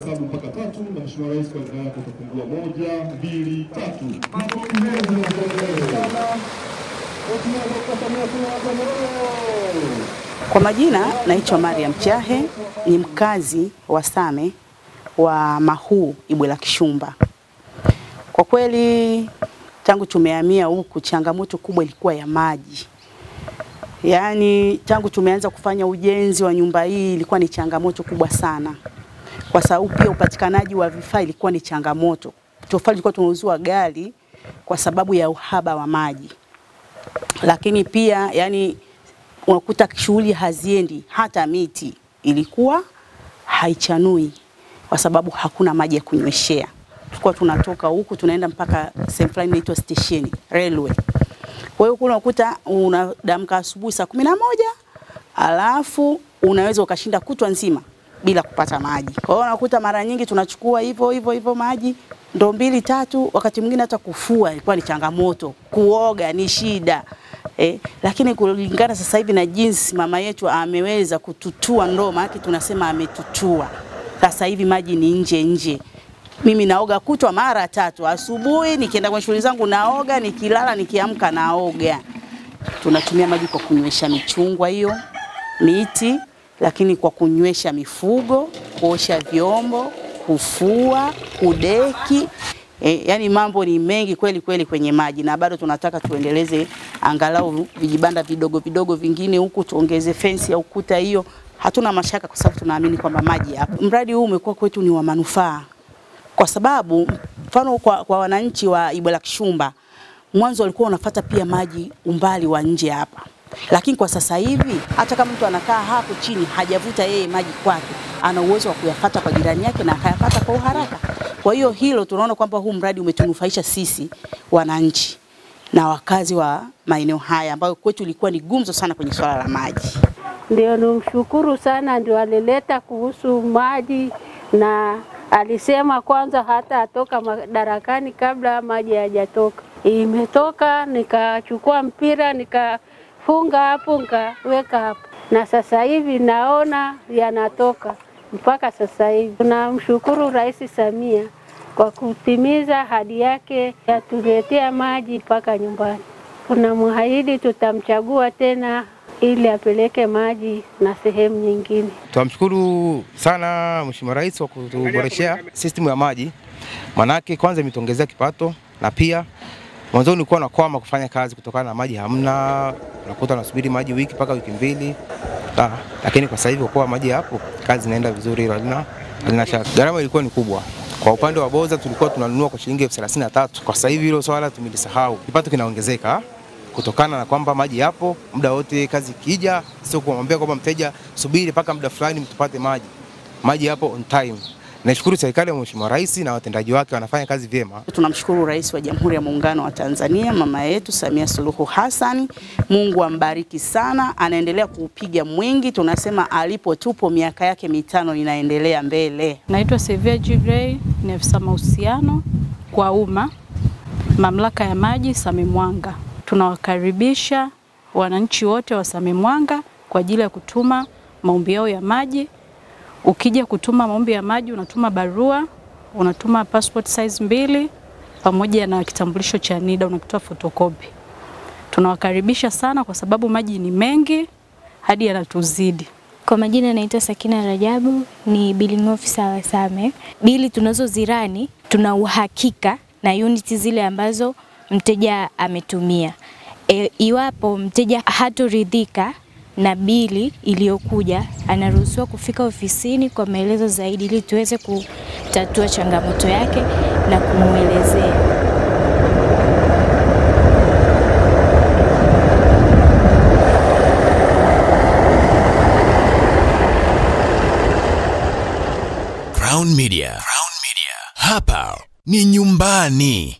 Sababu mpaka 3 na Mheshimiwa Rais kwa ridhaa yako utafungua 1, 2, 3. Kwa majina naitwa Mariam Chahe, ni mkazi wa Same wa Mahuu Ibwela Kishumba. Kwa kweli tangu tumehamia huku changamoto kubwa ilikuwa ya maji. Yaani tangu tumeanza kufanya ujenzi wa nyumba hii ilikuwa ni changamoto kubwa sana. Kwa sababu pia upatikanaji wa vifaa ilikuwa ni changamoto. Tofali ilikuwa tunauzwa gari kwa sababu ya uhaba wa maji. Lakini pia yani unakuta shughuli haziendi, hata miti ilikuwa haichanui kwa sababu hakuna maji ya kunyweshea. Tulikuwa tunatoka huku tunaenda mpaka sehemu fulani inaitwa station railway. Kwa hiyo unakuta unadamka asubuhi saa 11 alafu unaweza ukashinda kutwa nzima bila kupata maji. Kwa hiyo unakuta mara nyingi tunachukua hivyo maji ndoo 2 3, wakati mwingine hata kufua ilikuwa ni changamoto, kuoga ni shida. Lakini kulingana sasa hivi na jinsi mama yetu ameweza kututua ndoo, maana tunasema ametutua. Sasa hivi maji ni nje. Mimi naoga kutwa mara 3, asubuhi nikienda kwa shughuli zangu naoga, nikilala nikiamka naoga. Tunatumia maji kwa kunywesha michungwa hiyo, miti, lakini kwa kunywesha mifugo, kuosha vyombo, kufua, kudeki. Yani mambo ni mengi kweli kwenye maji, na bado tunataka tuendeleze angalau vijibanda vidogo vingine huku, tuongeze fence ya ukuta hiyo. Hatuna mashaka kwa sababu tunaamini kwamba maji hapo. Mradi huu umekuwa kwetu ni wa manufaa. Kwa sababu mfano kwa wananchi wa Ibwela Kishumba, mwanzo walikuwa wanafuata pia maji umbali wa nje hapa. Lakini kwa sasa hivi hata kama mtu anakaa hapo chini hajavuta yeye maji kwake, ana uwezo wa kuyafuata kwa jirani yake na akayapata kwa uharaka. Kwa hiyo hilo tunaona kwamba huu mradi umetunufaisha sisi wananchi na wakazi wa maeneo haya ambayo kwetu ilikuwa ni gumzo sana kwenye swala la maji. Ndio nimshukuru sana, ndio alileta kuhusu maji, na alisema kwanza hata atoka madarakani kabla maji hayajatoka. Imetoka, nikachukua mpira nikafunga hapo nikaweka hapo, na sasa hivi naona yanatoka mpaka sasa hivi. Tunamshukuru Rais Samia kwa kutimiza ahadi yake ya tuletea maji mpaka nyumbani. Tunamwahidi tutamchagua tena ili apeleke maji na sehemu nyingine. Tunamshukuru sana Mheshimiwa Rais kwa kutuboreshea system ya maji. Manake kwanza imetuongezea kipato, na pia mwanzo nilikuwa nakwama kufanya kazi kutokana na maji hamna, nakuta nasubiri maji wiki mpaka wiki 2. Lakini kwa sasa hivi kwa maji hapo kazi inaenda vizuri, halina shaka. Gharama ilikuwa ni kubwa. Kwa upande wa boza tulikuwa tunanunua kwa shilingi 33. Kwa sasa hivi hilo swala tumelisahau. Kipato kinaongezeka kutokana na kwamba maji hapo muda wote, kazi ikija sio kumwambia kwamba mteja subiri mpaka muda fulani mtupate maji. Maji hapo on time. Nashukuru serikali ya Mheshimiwa Rais na watendaji wake wanafanya kazi vyema. Tunamshukuru Rais wa Jamhuri ya Muungano wa Tanzania, mama yetu Samia Suluhu Hassan. Mungu ambariki sana, anaendelea kuupiga mwingi. Tunasema alipo tupo, miaka yake 5 inaendelea mbele. Naitwa Sevia Jigrey, ni afisa mahusiano kwa umma, Mamlaka ya Maji Same Mwanga. Tunawakaribisha wananchi wote wa Same Mwanga kwa ajili ya kutuma maombi yao ya maji. Ukija kutuma maombi ya maji unatuma barua, unatuma passport size 2 pamoja na kitambulisho cha NIDA, unakitoa photocopy. Tunawakaribisha sana kwa sababu maji ni mengi hadi yanatuzidi. Kwa majina naitwa Sakina Rajabu, ni billing officer wa Same. Bili tunazozirani tuna uhakika na unit zile ambazo mteja ametumia. Iwapo mteja hatoridhika na bili iliyokuja, anaruhusiwa kufika ofisini kwa maelezo zaidi ili tuweze kutatua changamoto yake na kumuelezea. Crown Media. Hapa ni nyumbani.